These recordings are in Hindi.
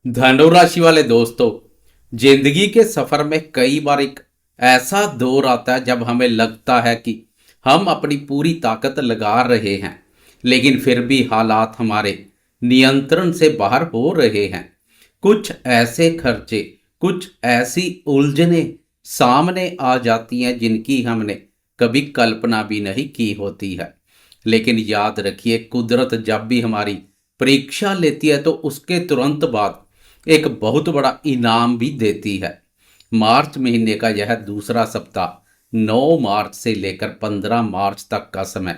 धनु राशि वाले दोस्तों, जिंदगी के सफर में कई बार एक ऐसा दौर आता है जब हमें लगता है कि हम अपनी पूरी ताकत लगा रहे हैं, लेकिन फिर भी हालात हमारे नियंत्रण से बाहर हो रहे हैं। कुछ ऐसे खर्चे, कुछ ऐसी उलझने सामने आ जाती हैं जिनकी हमने कभी कल्पना भी नहीं की होती है। लेकिन याद रखिए, कुदरत जब भी हमारी परीक्षा लेती है तो उसके तुरंत बाद एक बहुत बड़ा इनाम भी देती है। मार्च महीने का यह दूसरा सप्ताह 9 मार्च से लेकर 15 मार्च तक का समय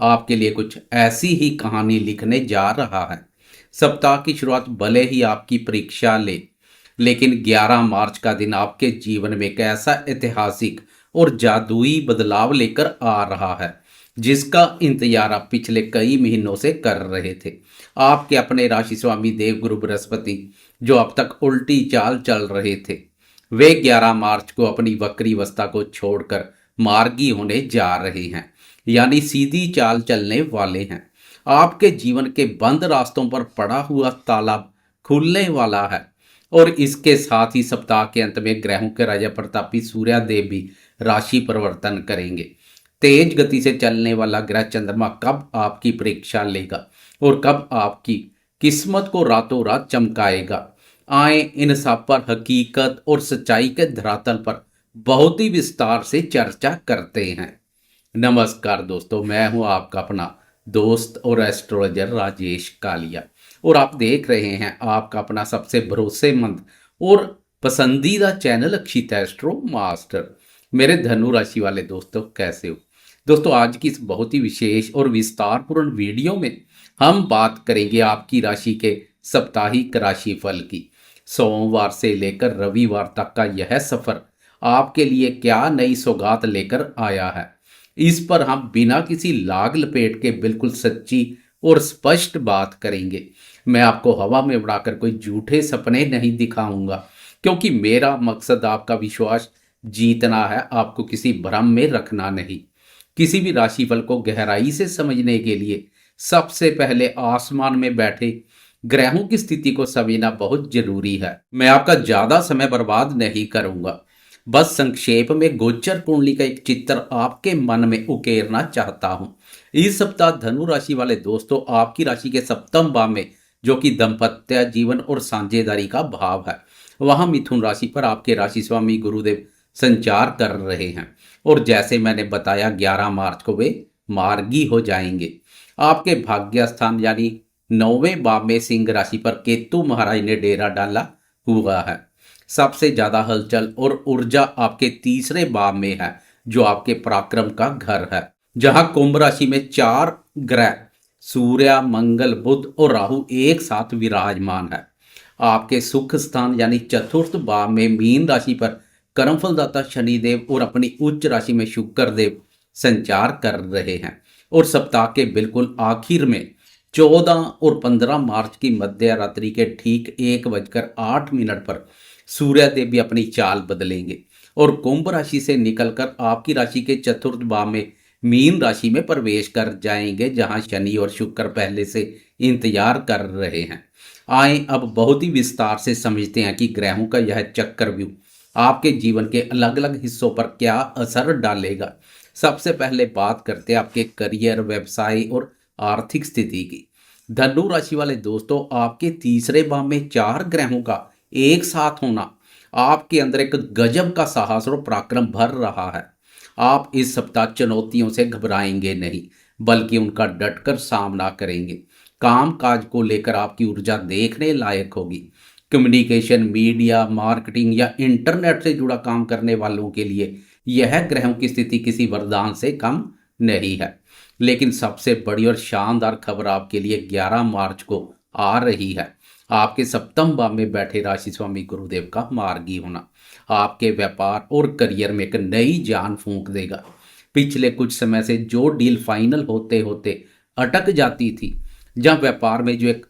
आपके लिए कुछ ऐसी ही कहानी लिखने जा रहा है। सप्ताह की शुरुआत भले ही आपकी परीक्षा ले, लेकिन 11 मार्च का दिन आपके जीवन में एक ऐसा ऐतिहासिक और जादुई बदलाव लेकर आ रहा है जिसका इंतजार आप पिछले कई महीनों से कर रहे थे। आपके अपने राशि स्वामी देवगुरु बृहस्पति, जो अब तक उल्टी चाल चल रहे थे, वे 11 मार्च को अपनी वक्री अवस्था को छोड़कर मार्गी होने जा रहे हैं, यानी सीधी चाल चलने वाले हैं। आपके जीवन के बंद रास्तों पर पड़ा हुआ ताला खुलने वाला है। और इसके साथ ही सप्ताह के अंत में ग्रहों के राजा प्रतापी सूर्यदेव भी राशि परिवर्तन करेंगे। तेज गति से चलने वाला ग्रह चंद्रमा कब आपकी परीक्षा लेगा और कब आपकी किस्मत को रातों रात चमकाएगा, आए इन सब पर हकीकत और सच्चाई के धरातल पर बहुत ही विस्तार से चर्चा करते हैं। नमस्कार दोस्तों, मैं हूं आपका अपना दोस्त और एस्ट्रोलॉजर राजेश कालिया, और आप देख रहे हैं आपका अपना सबसे भरोसेमंद और पसंदीदा चैनल अक्षित एस्ट्रो मास्टर। मेरे धनु राशि वाले दोस्तों, कैसे हो दोस्तों? आज की इस बहुत ही विशेष और विस्तारपूर्ण वीडियो में हम बात करेंगे आपकी राशि के साप्ताहिक राशिफल की। सोमवार से लेकर रविवार तक का यह सफर आपके लिए क्या नई सौगात लेकर आया है, इस पर हम बिना किसी लाग लपेट के बिल्कुल सच्ची और स्पष्ट बात करेंगे। मैं आपको हवा में उड़ाकर कोई झूठे सपने नहीं दिखाऊंगा, क्योंकि मेरा मकसद आपका विश्वास जीतना है, आपको किसी भ्रम में रखना नहीं। किसी भी राशिफल को गहराई से समझने के लिए सबसे पहले आसमान में बैठे ग्रहों की स्थिति को समझना बहुत जरूरी है। मैं आपका ज्यादा समय बर्बाद नहीं करूंगा, बस संक्षेप में गोचर कुंडली का एक चित्र आपके मन में उकेरना चाहता हूं। इस सप्ताह धनु राशि वाले दोस्तों, आपकी राशि के सप्तम भाव में, जो कि दाम्पत्य जीवन और साझेदारी का भाव है, वहां मिथुन राशि पर आपके राशि स्वामी गुरुदेव संचार कर रहे हैं। और जैसे मैंने बताया, 11 मार्च को वे मार्गी हो जाएंगे। आपके भाग्य स्थान यानी 9वें भाव में सिंह राशि पर केतु महाराज ने डेरा डाला हुआ है। सबसे ज्यादा हलचल और ऊर्जा आपके तीसरे भाव में है, जो आपके पराक्रम का घर है, जहां कुंभ राशि में 4 ग्रह सूर्य, मंगल, बुध और राहु एक साथ विराजमान है। आपके सुख स्थान यानी चतुर्थ भाव में मीन राशि पर कर्मफलदाता शनिदेव और अपनी उच्च राशि में शुक्र देव संचार कर रहे हैं। और सप्ताह के बिल्कुल आखिर में 14 और 15 मार्च की मध्य रात्रि के ठीक 1:08 पर सूर्यदेव भी अपनी चाल बदलेंगे और कुंभ राशि से निकलकर आपकी राशि के चतुर्थ भाव में मीन राशि में प्रवेश कर जाएंगे, जहां शनि और शुक्र पहले से इंतजार कर रहे हैं। आए अब बहुत ही विस्तार से समझते हैं कि ग्रहों का यह चक्रव्यूह आपके जीवन के अलग अलग हिस्सों पर क्या असर डालेगा। सबसे पहले बात करते हैं आपके करियर, व्यवसाय और आर्थिक स्थिति की। धनु राशि वाले दोस्तों, आपके तीसरे भाव में 4 ग्रहों का एक साथ होना आपके अंदर एक गजब का साहस और पराक्रम भर रहा है। आप इस सप्ताह चुनौतियों से घबराएंगे नहीं, बल्कि उनका डटकर सामना करेंगे। काम काज को लेकर आपकी ऊर्जा देखने लायक होगी। कम्युनिकेशन, मीडिया, मार्केटिंग या इंटरनेट से जुड़ा काम करने वालों के लिए यह ग्रहों की स्थिति किसी वरदान से कम नहीं है। लेकिन सबसे बड़ी और शानदार खबर आपके लिए 11 मार्च को आ रही है। आपके सप्तम भाव में बैठे राशि स्वामी गुरुदेव का मार्गी होना आपके व्यापार और करियर में एक नई जान फूंक देगा। पिछले कुछ समय से जो डील फाइनल होते होते अटक जाती थी, जहां व्यापार में जो एक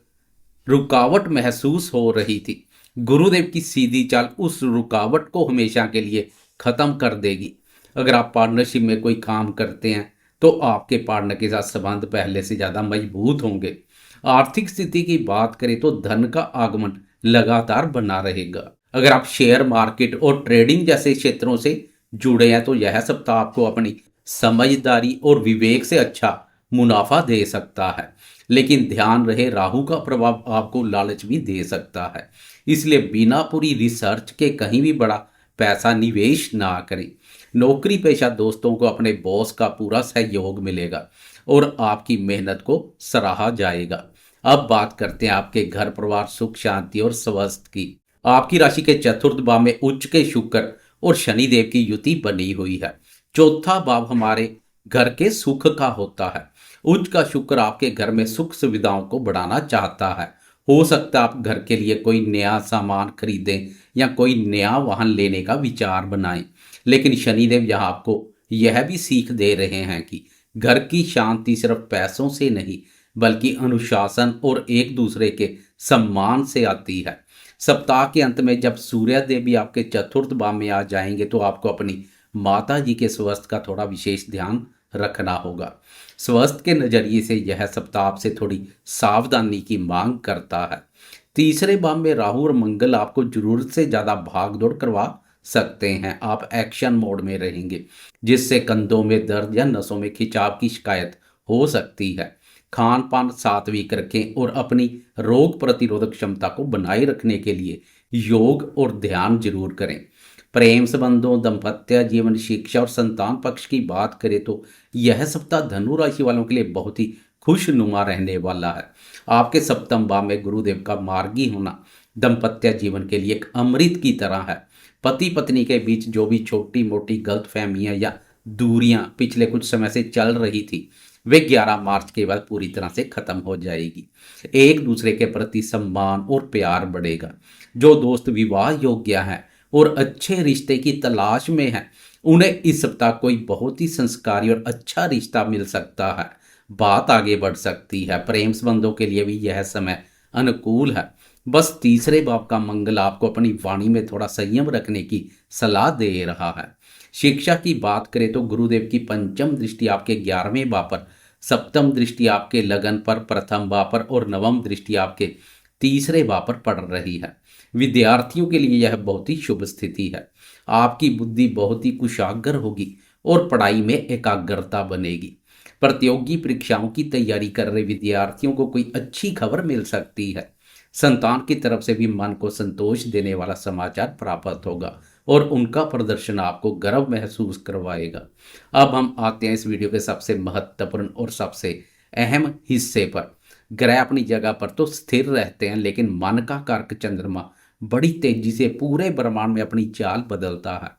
रुकावट महसूस हो रही थी, गुरुदेव की सीधी चाल उस रुकावट को हमेशा के लिए खत्म कर देगी। अगर आप पार्टनरशिप में कोई काम करते हैं तो आपके पार्टनर के साथ संबंध पहले से ज़्यादा मजबूत होंगे। आर्थिक स्थिति की बात करें तो धन का आगमन लगातार बना रहेगा। अगर आप शेयर मार्केट और ट्रेडिंग जैसे क्षेत्रों से जुड़े हैं तो यह सप्ताह आपको अपनी समझदारी और विवेक से अच्छा मुनाफा दे सकता है। लेकिन ध्यान रहे, राहु का प्रभाव आपको लालच भी दे सकता है, इसलिए बिना पूरी रिसर्च के कहीं भी बड़ा पैसा निवेश ना करें। नौकरी पेशा दोस्तों को अपने बॉस का पूरा सहयोग मिलेगा और आपकी मेहनत को सराहा जाएगा। अब बात करते हैं आपके घर परिवार सुख शांति और स्वास्थ्य की। आपकी राशि के चतुर्थ भाव में उच्च के शुक्र और शनिदेव की युति बनी हुई है। चौथा भाव हमारे घर के सुख का होता है। उच्च का शुक्र आपके घर में सुख सुविधाओं को बढ़ाना चाहता है। हो सकता है आप घर के लिए कोई नया सामान खरीदें या कोई नया वाहन लेने का विचार बनाएं। लेकिन शनिदेव यहाँ आपको यह भी सीख दे रहे हैं कि घर की शांति सिर्फ पैसों से नहीं बल्कि अनुशासन और एक दूसरे के सम्मान से आती है। सप्ताह के अंत में जब सूर्य देव भी आपके चतुर्थ भाव में आ जाएंगे तो आपको अपनी माता जी के स्वास्थ्य का थोड़ा विशेष ध्यान रखना होगा। स्वास्थ्य के नजरिए से यह सप्ताह आपसे थोड़ी सावधानी की मांग करता है। तीसरे भाव में राहु और मंगल आपको जरूरत से ज्यादा भाग दौड़ करवा सकते हैं। आप एक्शन मोड में रहेंगे जिससे कंधों में दर्द या नसों में खिंचाव की शिकायत हो सकती है। खान पान सात्विक रखें और अपनी रोग प्रतिरोधक क्षमता को बनाए रखने के लिए योग और ध्यान जरूर करें। प्रेम संबंधों, दाम्पत्य जीवन, शिक्षा और संतान पक्ष की बात करें तो यह सप्ताह धनु राशि वालों के लिए बहुत ही खुशनुमा रहने वाला है। आपके सप्तम भाव में गुरुदेव का मार्गी होना दाम्पत्य जीवन के लिए एक अमृत की तरह है। पति पत्नी के बीच जो भी छोटी मोटी गलतफहमियां या दूरियां पिछले कुछ समय से चल रही थी वे 11 मार्च के बाद पूरी तरह से खत्म हो जाएगी। एक दूसरे के प्रति सम्मान और प्यार बढ़ेगा। जो दोस्त विवाह योग्य हैं और अच्छे रिश्ते की तलाश में हैं उन्हें इस सप्ताह कोई बहुत ही संस्कारी और अच्छा रिश्ता मिल सकता है। बात आगे बढ़ सकती है। प्रेम संबंधों के लिए भी यह समय अनुकूल है। बस तीसरे भाव का मंगल आपको अपनी वाणी में थोड़ा संयम रखने की सलाह दे रहा है। शिक्षा की बात करें तो गुरुदेव की पंचम दृष्टि आपके 11वें भाव पर, सप्तम दृष्टि आपके लगन पर, प्रथम भाव पर और नवम दृष्टि आपके तीसरे भाव पर पड़ रही है। विद्यार्थियों के लिए यह बहुत ही शुभ स्थिति है। आपकी बुद्धि बहुत ही कुशाग्र होगी और पढ़ाई में एकाग्रता बनेगी। प्रतियोगी परीक्षाओं की तैयारी कर रहे विद्यार्थियों को कोई अच्छी खबर मिल सकती है। संतान की तरफ से भी मन को संतोष देने वाला समाचार प्राप्त होगा और उनका प्रदर्शन आपको गर्व महसूस करवाएगा। अब हम आते हैं इस वीडियो के सबसे महत्वपूर्ण और सबसे अहम हिस्से पर। ग्रह अपनी जगह पर तो स्थिर रहते हैं लेकिन मन का कारक चंद्रमा बड़ी तेजी से पूरे ब्रह्मांड में अपनी चाल बदलता है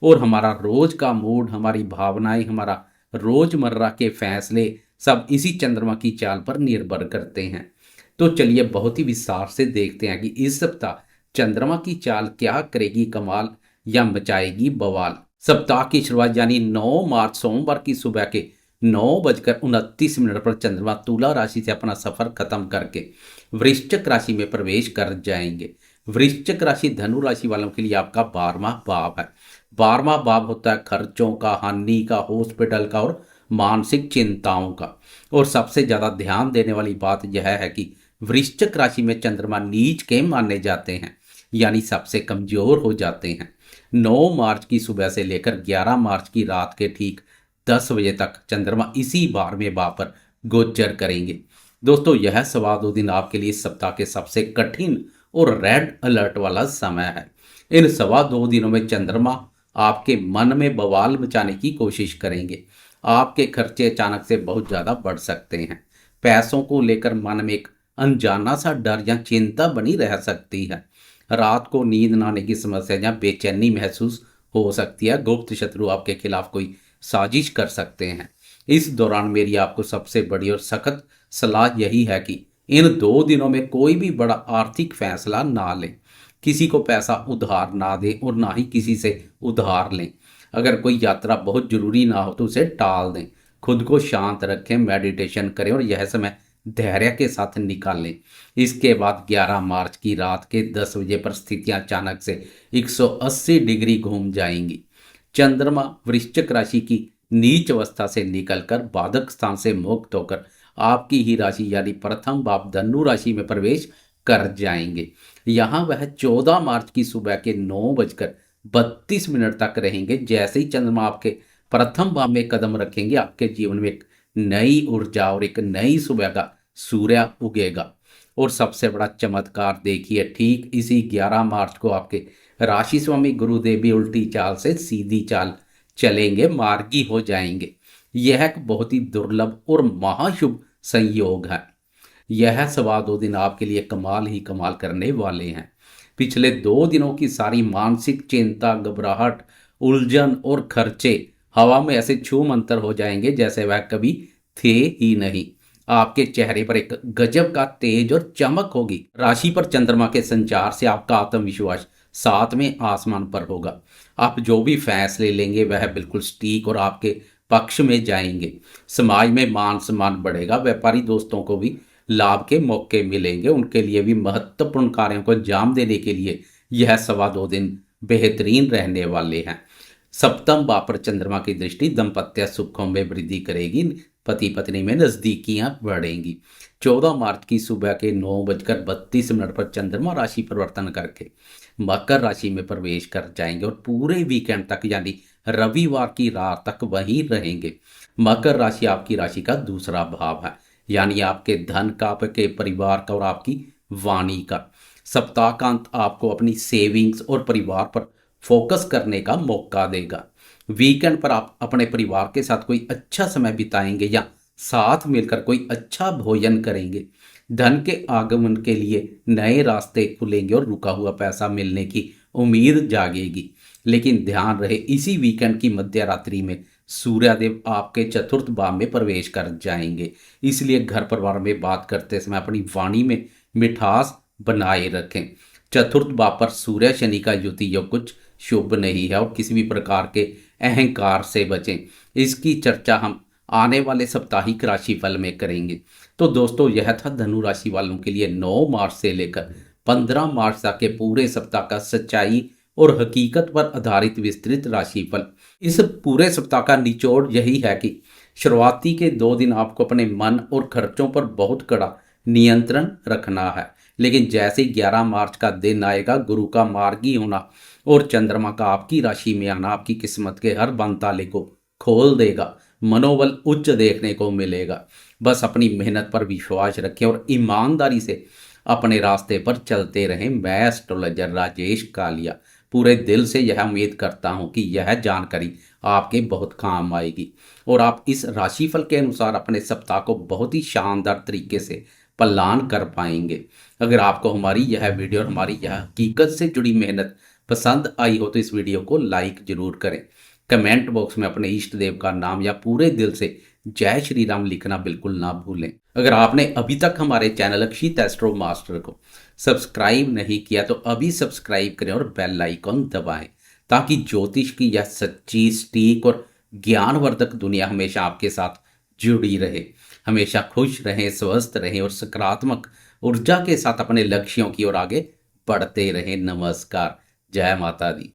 और हमारा रोज का मूड, हमारी भावनाएं, हमारा रोजमर्रा के फैसले सब इसी चंद्रमा की चाल पर निर्भर करते हैं। तो चलिए बहुत ही विस्तार से देखते हैं कि इस सप्ताह चंद्रमा की चाल क्या करेगी कमाल या मचाएगी बवाल। सप्ताह की शुरुआत यानी 9 मार्च सोमवार की सुबह के 9:29 पर चंद्रमा तुला राशि से अपना सफर खत्म करके वृश्चिक राशि में प्रवेश कर जाएंगे। वृश्चिक राशि धनु राशि वालों के लिए आपका 12वां भाव है। 12वां भाव होता है खर्चों का, हानि का, हॉस्पिटल का और मानसिक चिंताओं का। और सबसे ज्यादा ध्यान देने वाली बात यह है कि वृश्चिक राशि में चंद्रमा नीच के माने जाते हैं यानी सबसे कमजोर हो जाते हैं। 9 मार्च की सुबह से लेकर 11 मार्च की रात के ठीक 10 बजे तक चंद्रमा इसी 12वें भाव पर गोचर करेंगे। दोस्तों यह सवा 2 दिन आपके लिए इस सप्ताह के सबसे कठिन और रेड अलर्ट वाला समय है। इन सवा 2 दिनों में चंद्रमा आपके मन में बवाल मचाने की कोशिश करेंगे। आपके खर्चे अचानक से बहुत ज्यादा बढ़ सकते हैं। पैसों को लेकर मन में एक अनजाना सा डर या चिंता बनी रह सकती है। रात को नींद न आने की समस्या या बेचैनी महसूस हो सकती है। गुप्त शत्रु आपके खिलाफ कोई साजिश कर सकते हैं। इस दौरान मेरी आपको सबसे बड़ी और सख्त सलाह यही है कि इन 2 दिनों में कोई भी बड़ा आर्थिक फैसला ना लें। किसी को पैसा उधार ना दें और ना ही किसी से उधार लें। अगर कोई यात्रा बहुत जरूरी ना हो तो उसे टाल दें। खुद को शांत रखें, मेडिटेशन करें और यह समय धैर्य के साथ निकालें। इसके बाद 11 मार्च की रात के 10 बजे पर स्थितियां अचानक से 180 डिग्री घूम जाएंगी। चंद्रमा वृश्चिक राशि की नीच अवस्था से निकलकर बाधक स्थान से मुक्त होकर आपकी ही राशि यानी प्रथम भाव धनु राशि में प्रवेश कर जाएंगे। यहाँ वह 14 मार्च की सुबह के 9:32 तक रहेंगे। जैसे ही चंद्रमा आपके प्रथम भाव में कदम रखेंगे, आपके जीवन में एक नई ऊर्जा और एक नई सुबह का सूर्य उगेगा। और सबसे बड़ा चमत्कार देखिए, ठीक इसी 11 मार्च को आपके राशि स्वामी गुरुदेव भी उल्टी चाल से सीधी चाल चलेंगे, मार्गी हो जाएंगे। यह एक बहुत ही दुर्लभ और महाशुभ संयोग है। यह सवा 2 दिन आपके लिए कमाल ही कमाल करने वाले हैं। पिछले 2 दिनों की सारी मानसिक चिंता, घबराहट, उलझन और खर्चे हवा में ऐसे छू मंतर हो जाएंगे जैसे वह कभी थे ही नहीं। आपके चेहरे पर एक गजब का तेज और चमक होगी। राशि पर चंद्रमा के संचार से आपका आत्मविश्वास 7वें आसमान पर होगा। आप जो भी फैसले लेंगे वह बिल्कुल सटीक और आपके पक्ष में जाएंगे। समाज में मान सम्मान बढ़ेगा। व्यापारी दोस्तों को भी लाभ के मौके मिलेंगे। उनके लिए भी महत्वपूर्ण कार्यों को अंजाम देने के लिए यह सवा 2 दिन बेहतरीन रहने वाले हैं। सप्तम भाव पर चंद्रमा की दृष्टि दाम्पत्य सुखों में वृद्धि करेगी। पति पत्नी में नजदीकियां बढ़ेंगी। 14 मार्च की सुबह के 9:32 पर चंद्रमा राशि परिवर्तन करके मकर राशि में प्रवेश कर जाएंगे और पूरे वीकेंड तक यानी रविवार की रात तक वहीं रहेंगे। मकर राशि आपकी राशि का दूसरा भाव है, यानी आपके धन का, आपके परिवार का और आपकी वाणी का। सप्ताह का अंत आपको अपनी सेविंग्स और परिवार पर फोकस करने का मौका देगा। वीकेंड पर आप अपने परिवार के साथ कोई अच्छा समय बिताएंगे या साथ मिलकर कोई अच्छा भोजन करेंगे। धन के आगमन के लिए नए रास्ते खुलेंगे और रुका हुआ पैसा मिलने की उम्मीद जागेगी। लेकिन ध्यान रहे, इसी वीकेंड की मध्य रात्रि में सूर्यदेव आपके चतुर्थ भाव में प्रवेश कर जाएंगे। इसलिए घर परिवार में बात करते समय अपनी वाणी में मिठास बनाए रखें। चतुर्थ भाव पर सूर्य शनि का युति योग कुछ शुभ नहीं है और किसी भी प्रकार के अहंकार से बचें। इसकी चर्चा हम आने वाले साप्ताहिक राशिफल में करेंगे। तो दोस्तों, यह था धनु राशि वालों के लिए 9 मार्च से लेकर 15 मार्च तक के पूरे सप्ताह का सच्चाई और हकीकत पर आधारित विस्तृत राशिफल। इस पूरे सप्ताह का निचोड़ यही है कि शुरुआती के 2 दिन आपको अपने मन और खर्चों पर बहुत कड़ा नियंत्रण रखना है। लेकिन जैसे 11 मार्च का दिन आएगा, गुरु का मार्गी होना और चंद्रमा का आपकी राशि में आना आपकी किस्मत के हर बंद ताले को खोल देगा। मनोबल उच्च देखने को मिलेगा। बस अपनी मेहनत पर विश्वास रखें और ईमानदारी से अपने रास्ते पर चलते रहें। मैं एस्ट्रोलॉजर राजेश कालिया पूरे दिल से यह उम्मीद करता हूं कि यह जानकारी आपके बहुत काम आएगी और आप इस राशिफल के अनुसार अपने सप्ताह को बहुत ही शानदार तरीके से प्लान कर पाएंगे। अगर आपको हमारी यह वीडियो और हमारी यह हकीकत से जुड़ी मेहनत पसंद आई हो तो इस वीडियो को लाइक जरूर करें। कमेंट बॉक्स में अपने इष्ट देव का नाम या पूरे दिल से जय श्री राम लिखना बिल्कुल ना भूलें। अगर आपने अभी तक हमारे चैनल अक्षित एस्ट्रो मास्टर को सब्सक्राइब नहीं किया तो अभी सब्सक्राइब करें और बेल आइकॉन दबाएं, ताकि ज्योतिष की यह सच्ची, सटीक और ज्ञानवर्धक दुनिया हमेशा आपके साथ जुड़ी रहे। हमेशा खुश रहें, स्वस्थ रहें और सकारात्मक ऊर्जा के साथ अपने लक्ष्यों की ओर आगे बढ़ते रहें। नमस्कार, जय माता दी।